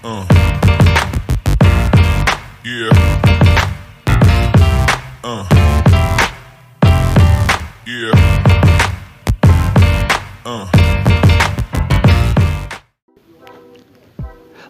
Yeah. Yeah.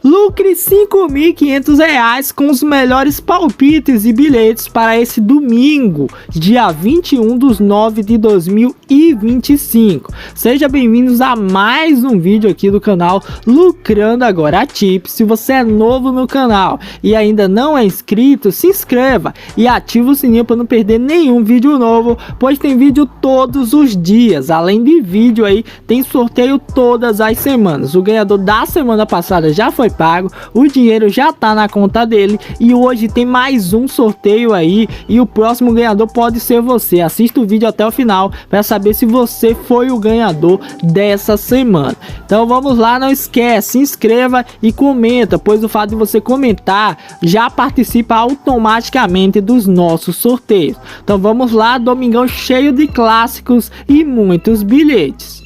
Lucre R$ 5.500 com os melhores palpites e bilhetes para esse domingo, dia 21/9/2025. Sejam bem-vindos a mais um vídeo aqui do canal Lucrando Agora Tips. Se você é novo no canal e ainda não é inscrito, se inscreva e ative o sininho para não perder nenhum vídeo novo, pois tem vídeo todos os dias. Além de vídeo aí, tem sorteio todas as semanas. O ganhador da semana passada já foi pago, o dinheiro já tá na conta dele e hoje tem mais um sorteio aí e o próximo ganhador pode ser você. Assista o vídeo até o final para saber se você foi o ganhador dessa semana. Então vamos lá, não esquece, se inscreva e comenta, pois o fato de você comentar já participa automaticamente dos nossos sorteios. Então vamos lá, domingão cheio de clássicos e muitos bilhetes.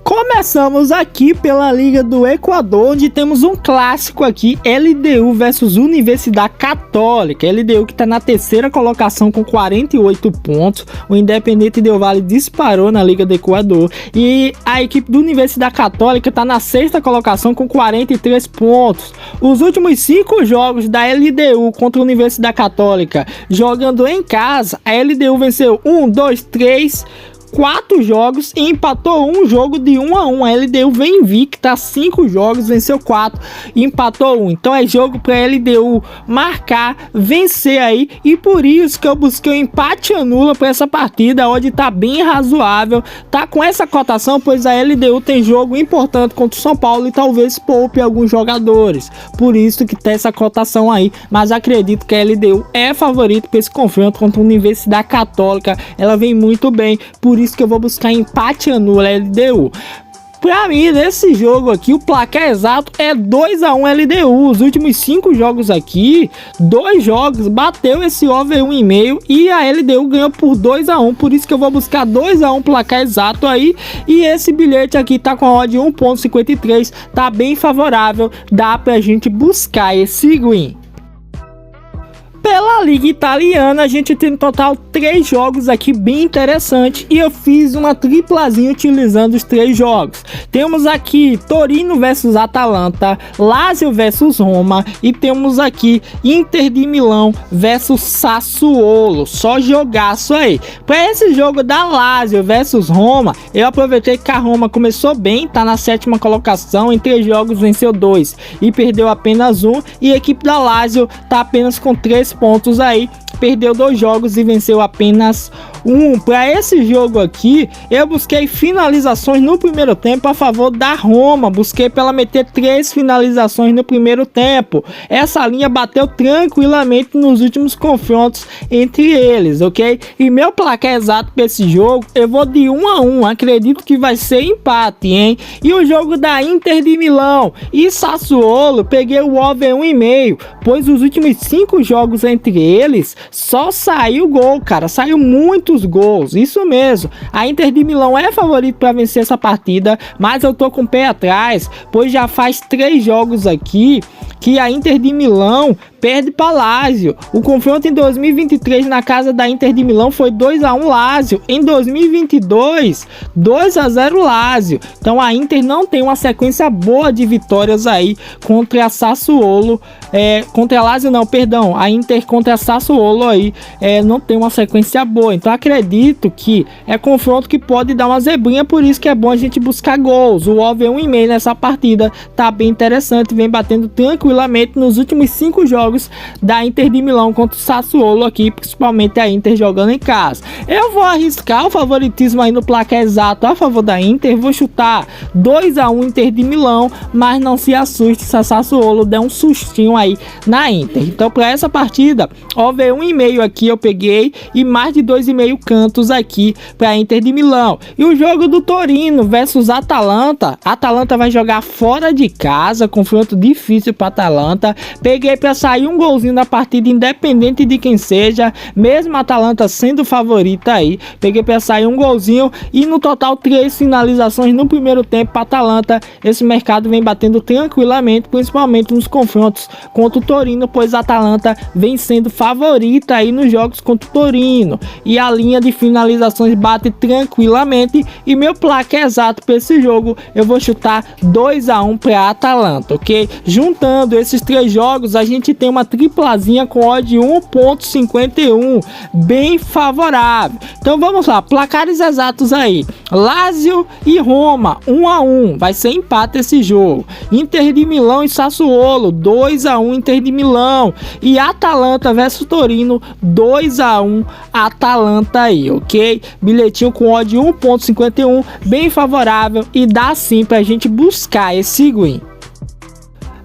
Começamos aqui pela Liga do Equador, onde temos um clássico aqui, LDU versus Universidade Católica. LDU que está na terceira colocação com 48 pontos. O Independente Del Valle disparou na Liga do Equador. E a equipe do Universidade Católica está na sexta colocação com 43 pontos. Os últimos 5 jogos da LDU contra a Universidade Católica, jogando em casa, a LDU venceu 4 jogos e empatou um jogo de 1-1. A LDU vem invicta, 5 jogos, venceu 4 e empatou 1. Então é jogo para a LDU marcar, vencer aí, e por isso que eu busquei um empate anula para essa partida, onde tá bem razoável, tá com essa cotação, pois a LDU tem jogo importante contra o São Paulo e talvez poupe alguns jogadores. Por isso que tem essa cotação aí, mas acredito que a LDU é favorito para esse confronto contra a Universidade Católica. Ela vem muito bem, por isso que eu vou buscar empate anula LDU. Pra mim, nesse jogo aqui, o placar exato é 2-1 LDU. Os últimos 5 jogos aqui, 2 jogos bateu esse over 1,5 e a LDU ganhou por 2-1. Por isso que eu vou buscar 2-1 placar exato aí. E esse bilhete aqui tá com a odd de 1,53, tá bem favorável, dá pra gente buscar esse win. Pela Liga Italiana, a gente tem no total 3 jogos aqui bem interessantes e eu fiz uma triplazinha utilizando os 3 jogos. Temos aqui Torino versus Atalanta, Lazio versus Roma e temos aqui Inter de Milão versus Sassuolo. Só jogaço aí. Para esse jogo da Lazio versus Roma, eu aproveitei que a Roma começou bem, tá na 7ª colocação, em 3 jogos venceu 2 e perdeu apenas 1, e a equipe da Lazio tá apenas com 3 pontos aí, perdeu 2 jogos e venceu apenas 1. Para esse jogo aqui, eu busquei finalizações no primeiro tempo a favor da Roma, busquei para ela meter 3 finalizações no primeiro tempo. Essa linha bateu tranquilamente nos últimos confrontos entre eles, ok? E meu placar exato para esse jogo, eu vou de 1-1, acredito que vai ser empate, hein? E o jogo da Inter de Milão e Sassuolo, peguei o over 1,5, pois os últimos 5 jogos entre eles só saiu gol, cara, saiu muitos gols, isso mesmo. A Inter de Milão é favorito para vencer essa partida, mas eu tô com o pé atrás, pois já faz 3 jogos aqui que a Inter de Milão perde para Lazio. O confronto em 2023 na casa da Inter de Milão foi 2-1 Lazio. Em 2022, 2-0 Lazio. Então a Inter não tem uma sequência boa de vitórias aí contra a Sassuolo. Contra a Lazio não, perdão. A Inter contra a Sassuolo aí não tem uma sequência boa. Então acredito que é confronto que pode dar uma zebrinha, por isso que é bom a gente buscar gols. O over 1,5 nessa partida tá bem interessante, vem batendo tranquilamente nos últimos 5 jogos da Inter de Milão contra o Sassuolo aqui, principalmente a Inter jogando em casa. Eu vou arriscar o favoritismo aí no placar exato a favor da Inter, vou chutar 2-1 Inter de Milão, mas não se assuste se a Sassuolo der um sustinho aí na Inter. Então para essa partida, over 1,5 aqui eu peguei e mais de 2,5 cantos aqui para a Inter de Milão. E o jogo do Torino versus Atalanta, Atalanta vai jogar fora de casa, confronto difícil para Atalanta, peguei para sair sair um golzinho da partida, independente de quem seja, mesmo a Atalanta sendo favorita aí. Peguei para sair um golzinho e no total 3 finalizações no primeiro tempo para Atalanta. Esse mercado vem batendo tranquilamente, principalmente nos confrontos contra o Torino, pois a Atalanta vem sendo favorita aí nos jogos contra o Torino. E a linha de finalizações bate tranquilamente e meu placar exato para esse jogo eu vou chutar 2-1 para a Atalanta, ok? Juntando esses 3 jogos, a gente tem uma triplazinha com odd 1.51, bem favorável. Então vamos lá, placares exatos aí. Lazio e Roma, 1-1, vai ser empate esse jogo. Inter de Milão e Sassuolo, 2-1 Inter de Milão. E Atalanta versus Torino, 2-1 Atalanta aí, ok? Bilhetinho com odd 1.51, bem favorável e dá sim pra gente buscar esse win.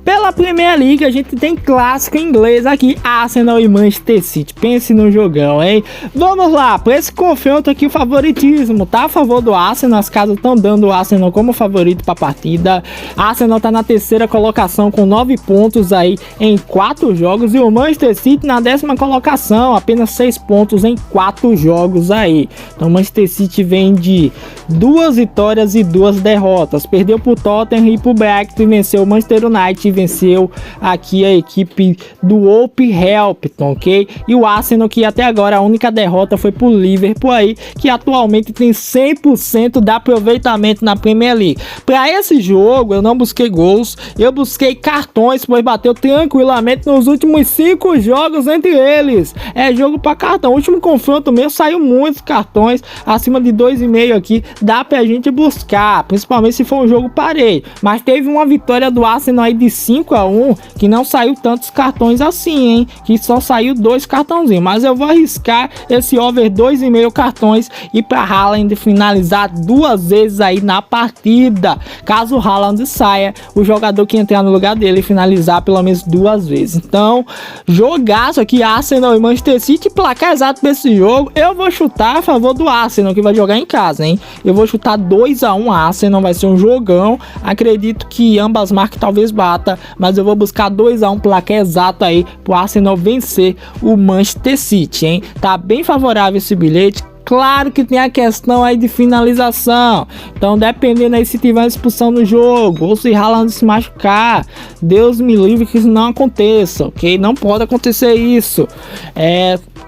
Pela Premier League, a gente tem clássico inglês aqui, Arsenal e Manchester City. Pense no jogão, hein? Vamos lá, para esse confronto aqui, o favoritismo tá a favor do Arsenal. As casas estão dando o Arsenal como favorito para a partida. Arsenal tá na terceira colocação com 9 pontos aí em 4 jogos. E o Manchester City na 10ª colocação, apenas 6 pontos em 4 jogos aí. Então o Manchester City vem de 2 vitórias e 2 derrotas. Perdeu pro Tottenham e pro Brighton, venceu o Manchester United, venceu aqui a equipe do Wolverhampton, ok? E o Arsenal, que até agora a única derrota foi pro Liverpool aí, que atualmente tem 100% de aproveitamento na Premier League. Para esse jogo eu não busquei gols, eu busquei cartões, pois bateu tranquilamente nos últimos 5 jogos entre eles. É jogo para cartão. O último confronto meu saiu muitos cartões, acima de 2,5 aqui, dá pra gente buscar, principalmente se for um jogo parelho. Mas teve uma vitória do Arsenal aí de 5-1, que não saiu tantos cartões assim, hein? Que só saiu 2 cartãozinhos. Mas eu vou arriscar esse over 2,5 cartões e para Haaland finalizar 2 vezes aí na partida. Caso o Haaland saia, o jogador que entrar no lugar dele finalizar pelo menos 2 vezes. Então, jogaço aqui, Arsenal e Manchester City. Placar exato para esse jogo, eu vou chutar a favor do Arsenal, que vai jogar em casa, hein? Eu vou chutar 2-1 Arsenal, vai ser um jogão. Acredito que ambas marcas talvez bata, mas eu vou buscar 2-1 placar exato aí pro Arsenal vencer o Manchester City, hein? Tá bem favorável esse bilhete. Claro que tem a questão aí de finalização, então dependendo aí se tiver uma expulsão no jogo ou se Haaland se machucar, Deus me livre que isso não aconteça, ok? Não pode acontecer isso.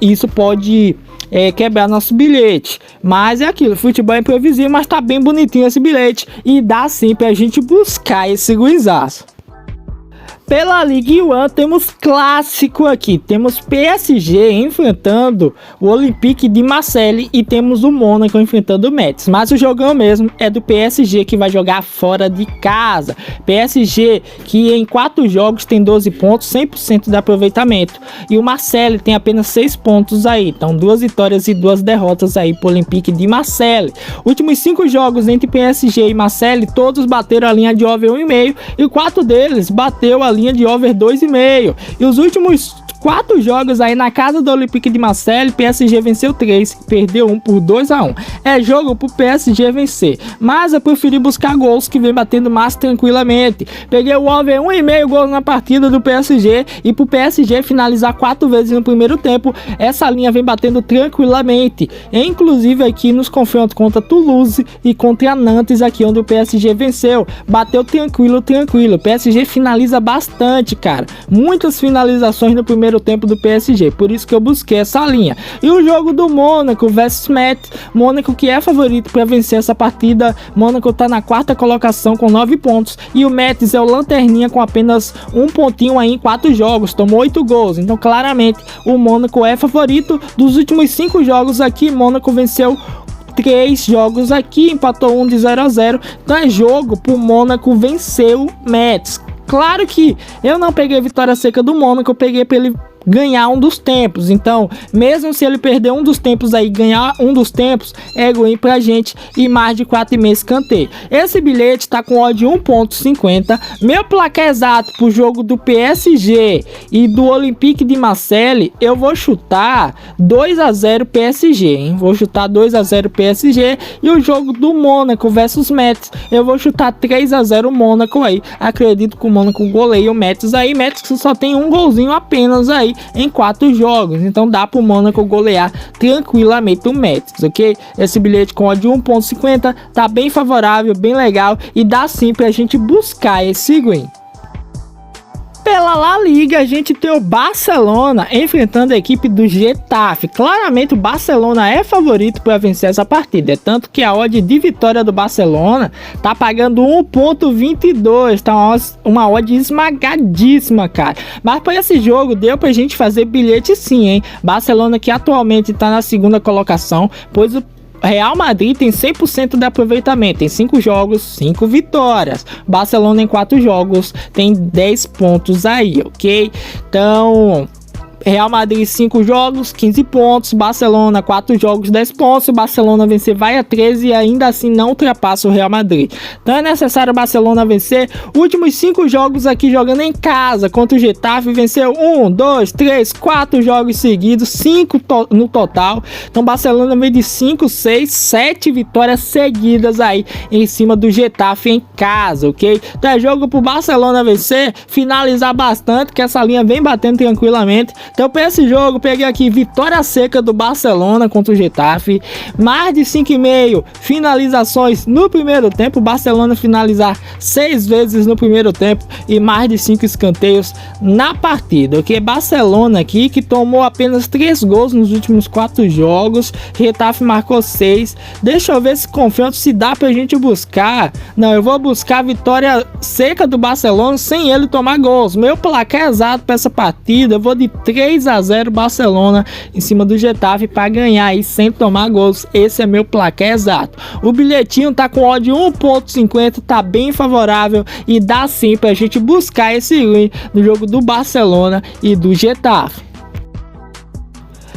Isso pode quebrar nosso bilhete, mas é aquilo, futebol é imprevisível, mas tá bem bonitinho esse bilhete e dá sim pra gente buscar esse guizaço. Pela Ligue 1 temos clássico aqui, temos PSG enfrentando o Olympique de Marseille e temos o Mônaco enfrentando o Metz, mas o jogão mesmo é do PSG, que vai jogar fora de casa. PSG que em 4 jogos tem 12 pontos, 100% de aproveitamento, e o Marseille tem apenas 6 pontos aí, então 2 vitórias e 2 derrotas aí pro Olympique de Marseille. Últimos 5 jogos entre PSG e Marseille, todos bateram a linha de over 1,5 e 4 deles bateu a linha de over 2,5. E os últimos 4 jogos aí na casa do Olympique de Marseille, PSG venceu 3, perdeu 1 por 2-1. É jogo pro PSG vencer, mas eu preferi buscar gols, que vem batendo mais tranquilamente. Peguei o over 1,5 gols na partida do PSG e pro PSG finalizar 4 vezes no primeiro tempo, essa linha vem batendo tranquilamente. Inclusive aqui nos confrontos contra Toulouse e contra Nantes, aqui onde o PSG venceu, bateu tranquilo. O PSG finaliza bastante, cara. Muitas finalizações no primeiro tempo do PSG, por isso que eu busquei essa linha. E o jogo do Mônaco versus Metz, Mônaco que é favorito para vencer essa partida. Mônaco tá na 4ª colocação com 9 pontos e o Metz é o lanterninha com apenas 1 pontinho aí em 4 jogos, tomou 8 gols, então claramente o Mônaco é favorito. Dos últimos 5 jogos aqui, Mônaco venceu 3 jogos aqui, empatou 1 de 0-0, então é jogo pro Mônaco vencer o Metz. Claro que eu não peguei a vitória seca do Mônaco, eu peguei pra ele ganhar um dos tempos. Então, mesmo se ele perder um dos tempos aí, ganhar um dos tempos, é ruim pra gente e mais de 4,5 escanteio. Esse bilhete tá com odd 1.50. Meu placar exato pro jogo do PSG e do Olympique de Marseille, eu vou chutar 2-0 PSG, hein? Vou chutar 2-0 PSG. E o jogo do Mônaco versus Metz, eu vou chutar 3-0 Mônaco aí. Acredito que o Mônaco goleia o Metz aí. Metz que só tem um golzinho apenas aí em 4 jogos, então dá pro Mônaco golear tranquilamente o Metz, ok? Esse bilhete com odd 1.50 tá bem favorável, bem legal e dá sim pra gente buscar esse green. Pela La Liga, a gente tem o Barcelona enfrentando a equipe do Getafe. Claramente o Barcelona é favorito para vencer essa partida, é tanto que a odd de vitória do Barcelona tá pagando 1.22, tá uma odd esmagadíssima, cara. Mas para esse jogo deu pra gente fazer bilhete sim, hein? Barcelona que atualmente tá na segunda colocação, pois o Real Madrid tem 100% de aproveitamento, em 5 jogos, 5 vitórias. Barcelona em 4 jogos tem 10 pontos aí, ok? Então, Real Madrid 5 jogos, 15 pontos, Barcelona 4 jogos, 10 pontos, o Barcelona vencer vai a 13 e ainda assim não ultrapassa o Real Madrid. Então é necessário o Barcelona vencer. Últimos 5 jogos aqui jogando em casa contra o Getafe, venceu 1, 2, 3, 4 jogos seguidos, 5 no total. Então Barcelona veio de 5, 6, 7 vitórias seguidas aí em cima do Getafe em casa, ok? Então é jogo pro Barcelona vencer, finalizar bastante, que essa linha vem batendo tranquilamente. Então para esse jogo peguei aqui vitória seca do Barcelona contra o Getafe, mais de 5,5 finalizações no primeiro tempo, Barcelona finalizar 6 vezes no primeiro tempo e mais de 5 escanteios na partida, ok? Barcelona aqui que tomou apenas 3 gols nos últimos 4 jogos, Getafe marcou 6, deixa eu ver esse confronto se dá pra gente buscar. Não, eu vou buscar a vitória seca do Barcelona sem ele tomar gols. Meu placar exato para essa partida, eu vou de 3-0 Barcelona em cima do Getafe para ganhar aí sem tomar gols. Esse é meu placar exato. O bilhetinho tá com odd 1.50, tá bem favorável e dá sim pra gente buscar esse win no jogo do Barcelona e do Getafe.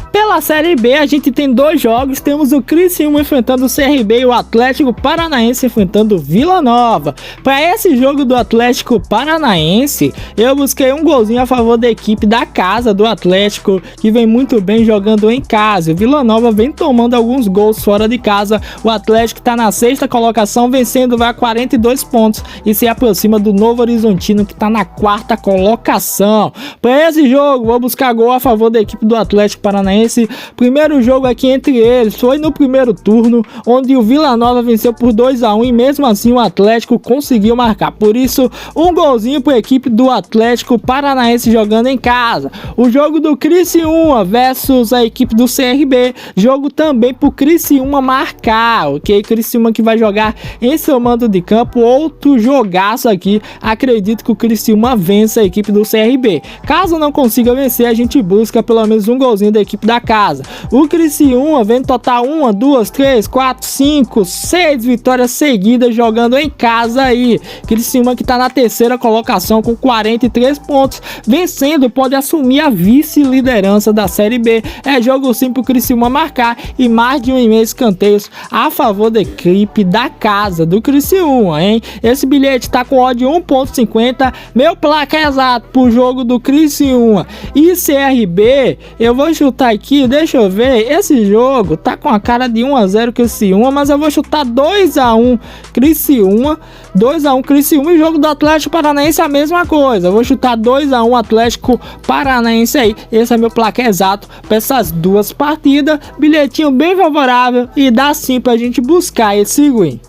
Pela Série B, a gente tem 2 jogos, temos o Criciúma enfrentando o CRB e o Atlético Paranaense enfrentando o Vila Nova. Para esse jogo do Atlético Paranaense, eu busquei um golzinho a favor da equipe da casa do Atlético, que vem muito bem jogando em casa. O Vila Nova vem tomando alguns gols fora de casa. O Atlético está na 6ª colocação, vencendo, vai a 42 pontos e se aproxima do Novo Horizontino, que está na 4ª colocação. Para esse jogo, vou buscar gol a favor da equipe do Atlético Paranaense. Primeiro jogo aqui entre eles foi no primeiro turno, onde o Vila Nova venceu por 2-1 e mesmo assim o Atlético conseguiu marcar. Por isso, um golzinho para a equipe do Atlético Paranaense jogando em casa. O jogo do Criciúma versus a equipe do CRB, jogo também para o Criciúma marcar, ok? Criciúma que vai jogar em seu mando de campo, outro jogaço aqui. Acredito que o Criciúma vença a equipe do CRB. Caso não consiga vencer, a gente busca pelo menos um golzinho da equipe da casa. O Criciúma vem total 1, 2, 3, 4, 5, 6 vitórias seguidas jogando em casa aí. Criciúma que tá na 3ª colocação com 43 pontos, vencendo, pode assumir a vice-liderança da Série B. É jogo sim pro Criciúma marcar e mais de 1,5 escanteios a favor da equipe da casa do Criciúma, hein? Esse bilhete tá com odd 1.50, meu placar exato pro jogo do Criciúma e CRB, eu vou chutar aqui, deixa eu ver, esse jogo tá com a cara de 1-0 Criciúma, mas eu vou chutar 2-1 Criciúma, 2-1 Criciúma, e jogo do Atlético Paranaense a mesma coisa, eu vou chutar 2-1 Atlético Paranaense aí. Esse é meu placar exato para essas 2 partidas, bilhetinho bem favorável e dá sim pra gente buscar esse win.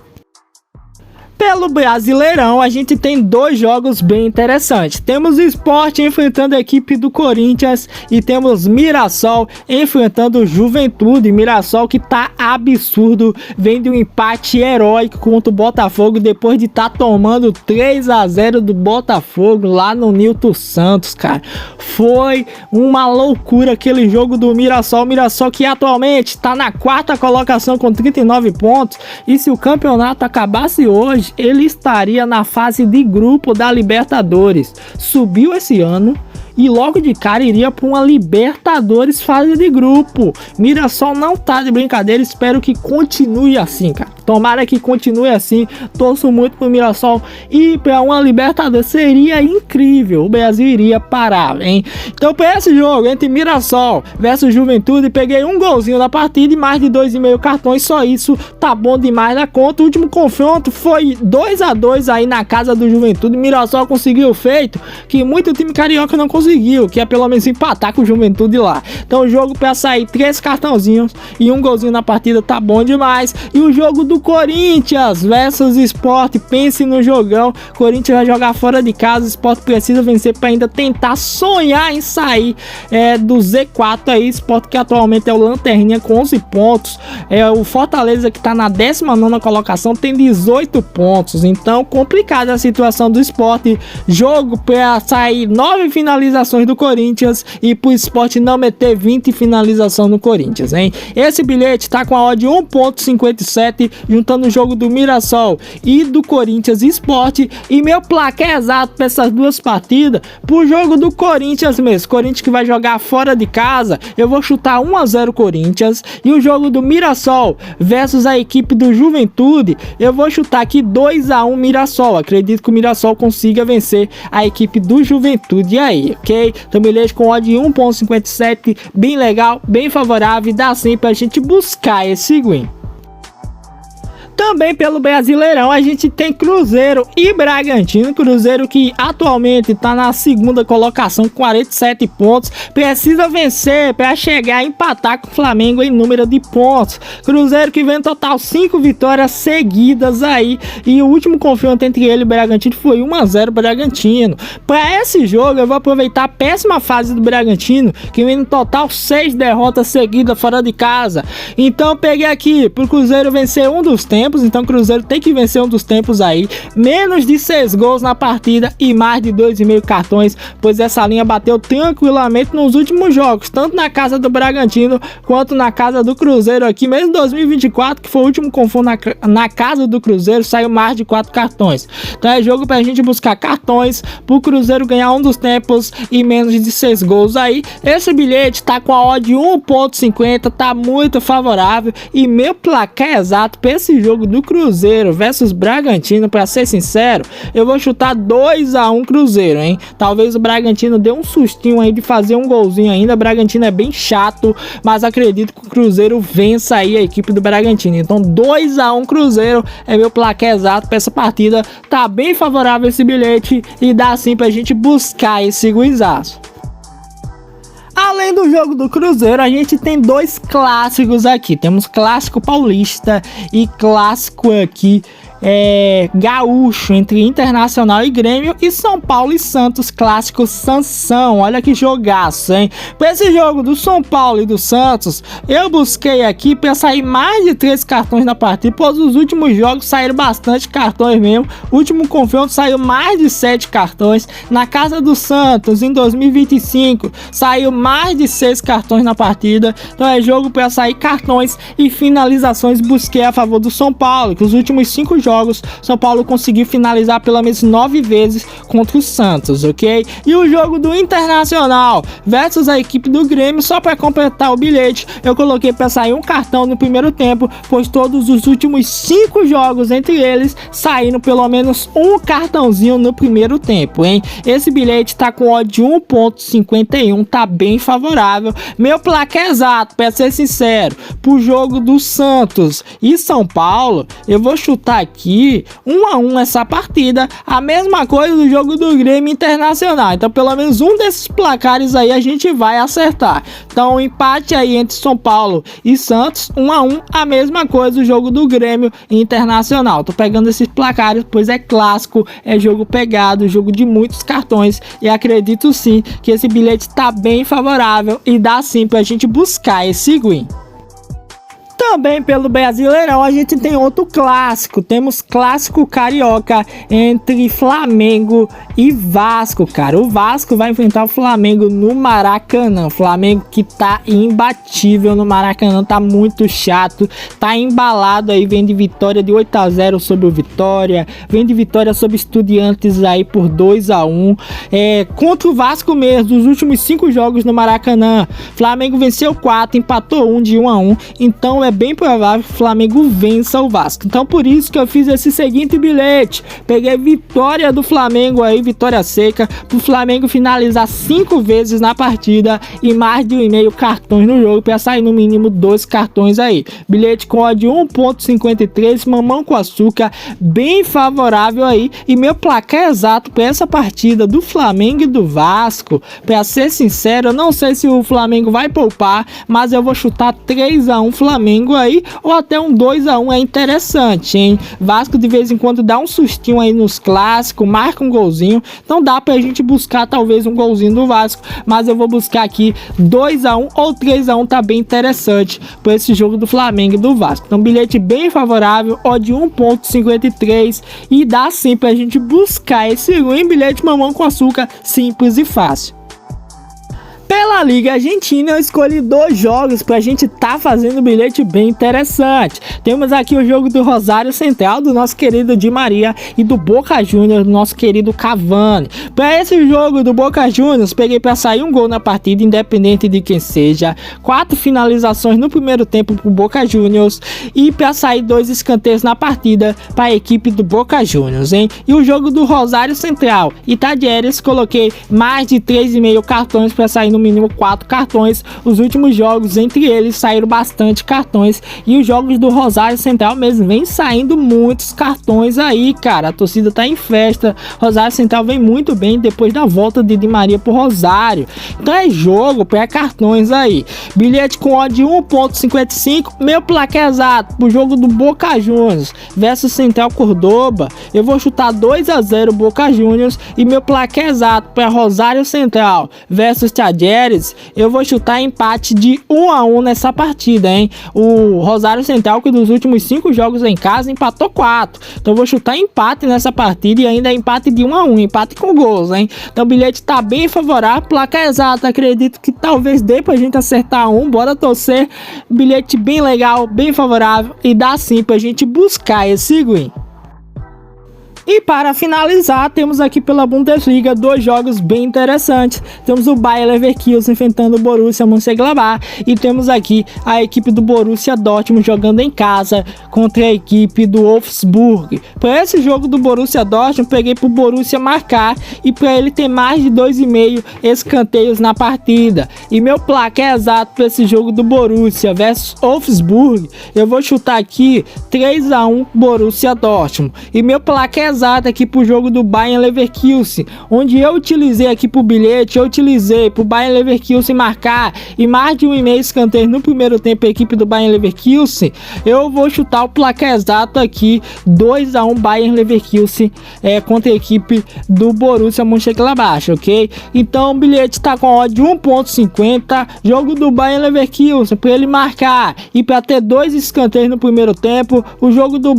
Pelo Brasileirão, a gente tem 2 jogos bem interessantes. Temos o Sport enfrentando a equipe do Corinthians e temos Mirassol enfrentando o Juventude. Mirassol que tá absurdo, vem de um empate heróico contra o Botafogo depois de estar tomando 3-0 do Botafogo lá no Nilton Santos, cara. Foi uma loucura aquele jogo do Mirassol. Mirassol que atualmente está na 4ª colocação com 39 pontos e se o campeonato acabasse hoje, ele estaria na fase de grupo da Libertadores. Subiu esse ano e logo de cara iria para uma Libertadores fase de grupo. Mirassol não tá de brincadeira, espero que continue assim, cara. Tomara que continue assim, torço muito pro Mirassol ir para uma Libertadores, seria incrível, o Brasil iria parar, hein? Então para esse jogo entre Mirassol versus Juventude, peguei um golzinho na partida e mais de 2,5 cartões, só isso tá bom demais na conta. O último confronto foi 2-2 aí na casa do Juventude, Mirassol conseguiu o feito que muito time carioca não conseguiu, que é pelo menos empatar com o Juventude lá. Então o jogo para sair 3 cartãozinhos e um golzinho na partida tá bom demais. E o jogo do Corinthians versus Sport, pense no jogão. Corinthians vai jogar fora de casa, Sport precisa vencer para ainda tentar sonhar em sair do Z4 aí. Sport que atualmente é o lanterninha com 11 pontos, o Fortaleza que tá na 19ª colocação tem 18 pontos, então complicada a situação do Sport. Jogo para sair 9 finalizações do Corinthians e pro Sport não meter 20 finalização no Corinthians, hein? Esse bilhete tá com a odd 1.57, juntando o jogo do Mirassol e do Corinthians Sport, e meu placar exato para essas duas partidas, pro jogo do Corinthians mesmo, Corinthians que vai jogar fora de casa, eu vou chutar 1-0 Corinthians, e o jogo do Mirassol versus a equipe do Juventude, eu vou chutar aqui 2-1 Mirassol, acredito que o Mirassol consiga vencer a equipe do Juventude aí, ok? Então beleza, com odd 1.57, bem legal, bem favorável, dá sim pra gente buscar esse win. Também pelo Brasileirão a gente tem Cruzeiro e Bragantino. Cruzeiro que atualmente está na 2ª colocação com 47 pontos, precisa vencer para chegar a empatar com o Flamengo em número de pontos. Cruzeiro que vem total 5 vitórias seguidas aí, e o último confronto entre ele e o Bragantino foi 1-0 Bragantino. Para esse jogo eu vou aproveitar a péssima fase do Bragantino, que vem no total 6 derrotas seguidas fora de casa. Então peguei aqui pro Cruzeiro vencer um dos tempos. Então o Cruzeiro tem que vencer um dos tempos aí, menos de 6 gols na partida e mais de 2,5 cartões, pois essa linha bateu tranquilamente nos últimos jogos, tanto na casa do Bragantino quanto na casa do Cruzeiro aqui, mesmo 2024, que foi o último confronto na casa do Cruzeiro, saiu mais de 4 cartões. Então é jogo pra gente buscar cartões pro Cruzeiro ganhar um dos tempos e menos de 6 gols aí. Esse bilhete tá com a odd 1.50, tá muito favorável, e meu placar exato pra esse jogo do Cruzeiro versus Bragantino, para ser sincero, eu vou chutar 2-1 Cruzeiro, hein? Talvez o Bragantino dê um sustinho aí de fazer um golzinho ainda. O Bragantino é bem chato, mas acredito que o Cruzeiro vença aí a equipe do Bragantino. Então 2-1 Cruzeiro é meu placar exato para essa partida. Tá bem favorável esse bilhete e dá assim pra gente buscar esse guizaço. Além do jogo do Cruzeiro, a gente tem 2 clássicos aqui. Temos clássico paulista e clássico aqui gaúcho, entre Internacional e Grêmio, e São Paulo e Santos, clássico Sansão. Olha que jogaço, hein? Para esse jogo do São Paulo e do Santos, eu busquei aqui para sair mais de 3 cartões na partida, pois os últimos jogos saíram bastante cartões mesmo. O último confronto saiu mais de 7 cartões. Na casa do Santos, em 2025, saiu mais de 6 cartões na partida. Então é jogo para sair cartões e finalizações. Busquei a favor do São Paulo, que os últimos 5 jogos São Paulo conseguiu finalizar pelo menos 9 vezes contra o Santos, ok? E o jogo do Internacional versus a equipe do Grêmio, só para completar o bilhete, eu coloquei para sair um cartão no primeiro tempo, pois todos os últimos 5 jogos entre eles saíram pelo menos um cartãozinho no primeiro tempo, hein? Esse bilhete tá com odd 1.51, tá bem favorável. Meu placar exato, para ser sincero, pro jogo do Santos e São Paulo, eu vou chutar aqui 1-1 essa partida, a mesma coisa do jogo do Grêmio Internacional. Então pelo menos um desses placares aí a gente vai acertar. Então empate aí entre São Paulo e Santos, 1-1, a mesma coisa do jogo do Grêmio Internacional. Tô pegando esses placares, pois é clássico, é jogo pegado, jogo de muitos cartões, e acredito sim que esse bilhete tá bem favorável e dá sim pra gente buscar esse win. Também pelo Brasileirão a gente tem outro clássico, temos clássico carioca entre Flamengo e Vasco, cara. O Vasco vai enfrentar o Flamengo no Maracanã, o Flamengo que tá imbatível no Maracanã, tá muito chato, tá embalado aí, vem de vitória de 8-0 sobre o Vitória, vem de vitória sobre Estudiantes aí por 2-1, contra o Vasco mesmo, dos últimos 5 jogos no Maracanã, Flamengo venceu 4, empatou 1 de 1-1, então é bem provável que o Flamengo vença o Vasco. Então por isso que eu fiz esse seguinte bilhete, peguei vitória do Flamengo aí, vitória seca, pro Flamengo finalizar 5 vezes na partida e mais de 1,5 cartões no jogo, para sair no mínimo 2 cartões aí. Bilhete com odd 1.53, mamão com açúcar, bem favorável aí, e meu placar exato para essa partida do Flamengo e do Vasco, para ser sincero, eu não sei se o Flamengo vai poupar, mas eu vou chutar 3-1 Flamengo aí, ou até um 2-1, é interessante, hein? Vasco de vez em quando dá um sustinho aí nos clássicos, marca um golzinho, então dá pra gente buscar talvez um golzinho do Vasco, mas eu vou buscar aqui 2-1 ou 3-1, tá bem interessante por esse jogo do Flamengo e do Vasco. Então bilhete bem favorável, odd 1.53, e dá sim pra gente buscar esse win, bilhete mamão com açúcar, simples e fácil. Pela Liga Argentina eu escolhi 2 jogos pra gente tá fazendo um bilhete bem interessante. Temos aqui o jogo do Rosário Central, do nosso querido Di Maria, e do Boca Juniors, do nosso querido Cavani. Para esse jogo do Boca Juniors, peguei para sair um gol na partida, independente de quem seja, 4 finalizações no primeiro tempo pro Boca Juniors, e para sair 2 escanteios na partida para a equipe do Boca Juniors, hein? E o jogo do Rosário Central e Talleres, coloquei mais de 3,5 cartões para sair no mínimo 4 cartões. Os últimos jogos entre eles saíram bastante cartões, e os jogos do Rosário Central mesmo vem saindo muitos cartões aí, cara. A torcida tá em festa. Rosário Central vem muito bem depois da volta de Di Maria pro Rosário, então é jogo para cartões aí. Bilhete com odd 1.55, meu placar exato pro jogo do Boca Juniors versus Central Córdoba, eu vou chutar 2-0 Boca Juniors, e meu placar exato para Rosário Central versus Talleres, eu vou chutar empate de 1-1 nessa partida, hein? O Rosário Central, que dos últimos 5 jogos em casa, empatou 4. Então eu vou chutar empate nessa partida, e ainda empate de 1-1, empate com gols, hein? Então o bilhete tá bem favorável, placar exato, acredito que talvez dê pra gente acertar um, bora torcer. Bilhete bem legal, bem favorável, e dá sim pra gente buscar esse win. E para finalizar, temos aqui pela Bundesliga 2 jogos bem interessantes. Temos o Bayer Leverkusen enfrentando o Borussia Mönchengladbach, e temos aqui a equipe do Borussia Dortmund jogando em casa contra a equipe do Wolfsburg. Para esse jogo do Borussia Dortmund, peguei para o Borussia marcar, e para ele ter mais de 2,5 escanteios na partida. E meu placar exato para esse jogo do Borussia versus Wolfsburg, eu vou chutar aqui 3-1 Borussia Dortmund. E meu placar exato aqui pro jogo do Bayer Leverkusen, onde eu utilizei aqui pro bilhete, eu utilizei pro Bayer Leverkusen marcar e mais de 1,5 escanteio no primeiro tempo a equipe do Bayer Leverkusen, eu vou chutar o placar exato aqui 2-1 Bayer Leverkusen contra a equipe do Borussia Mönchengladbach, ok? Então o bilhete tá com odd 1.50, jogo do Bayer Leverkusen para ele marcar e para ter 2 escanteios no primeiro tempo, o jogo do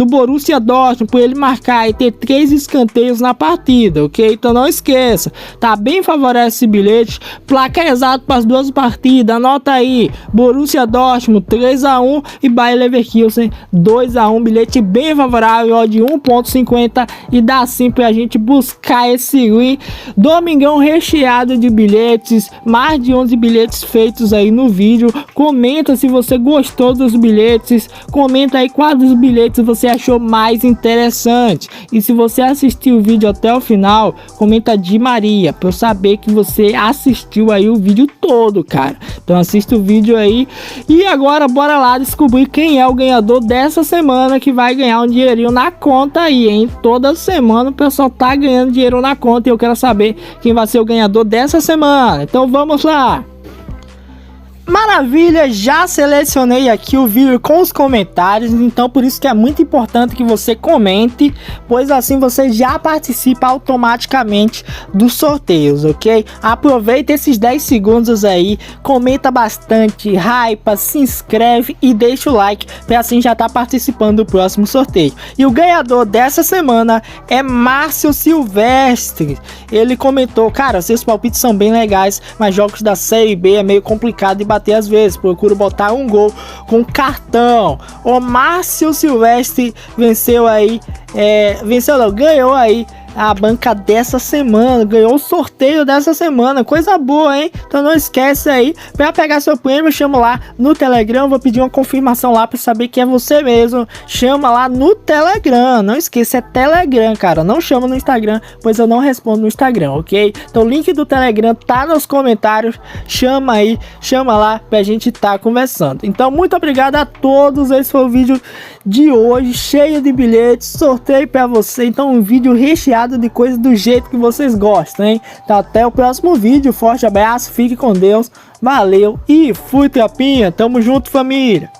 Borussia Dortmund para ele marcar e ter 3 escanteios na partida, ok? Então não esqueça, tá bem favorável esse bilhete, placar exato para as 2 partidas, anota aí, Borussia Dortmund 3-1 e Bayer Leverkusen 2-1, bilhete bem favorável, odd 1.50, e dá sim pra gente buscar esse win. Domingão recheado de bilhetes, mais de 11 bilhetes feitos aí no vídeo. Comenta se você gostou dos bilhetes, comenta aí qual dos bilhetes você achou mais interessante, e se você assistiu o vídeo até o final, comenta Di Maria, pra eu saber que você assistiu aí o vídeo todo, cara. Então assista o vídeo aí, e agora bora lá descobrir quem é o ganhador dessa semana, que vai ganhar um dinheirinho na conta aí, hein? Toda semana o pessoal tá ganhando dinheiro na conta, e eu quero saber quem vai ser o ganhador dessa semana. Então vamos lá! Maravilha, já selecionei aqui o vídeo com os comentários, então por isso que é muito importante que você comente, pois assim você já participa automaticamente dos sorteios, ok? Aproveita esses 10 segundos aí, comenta bastante, hypa, se inscreve e deixa o like, para assim já estar participando do próximo sorteio. E o ganhador dessa semana é Márcio Silvestre. Ele comentou: cara, seus palpites são bem legais, mas jogos da Série B é meio complicado de bater às vezes, procuro botar um gol com cartão. O Márcio Silvestre venceu aí, ganhou aí a banca dessa semana, ganhou o sorteio dessa semana, coisa boa, hein? Então não esquece aí, para pegar seu prêmio, chama lá no Telegram, vou pedir uma confirmação lá para saber que é você mesmo, chama lá no Telegram, não esqueça, é Telegram, cara, não chama no Instagram, pois eu não respondo no Instagram, ok? Então o link do Telegram tá nos comentários, chama aí, chama lá pra gente tá conversando. Então muito obrigado a todos, esse foi o vídeo de hoje, cheio de bilhetes, sorteio para você, então um vídeo recheado de coisas do jeito que vocês gostam, hein? Então até o próximo vídeo, forte abraço, fique com Deus, valeu e fui, tropinha, tamo junto, família!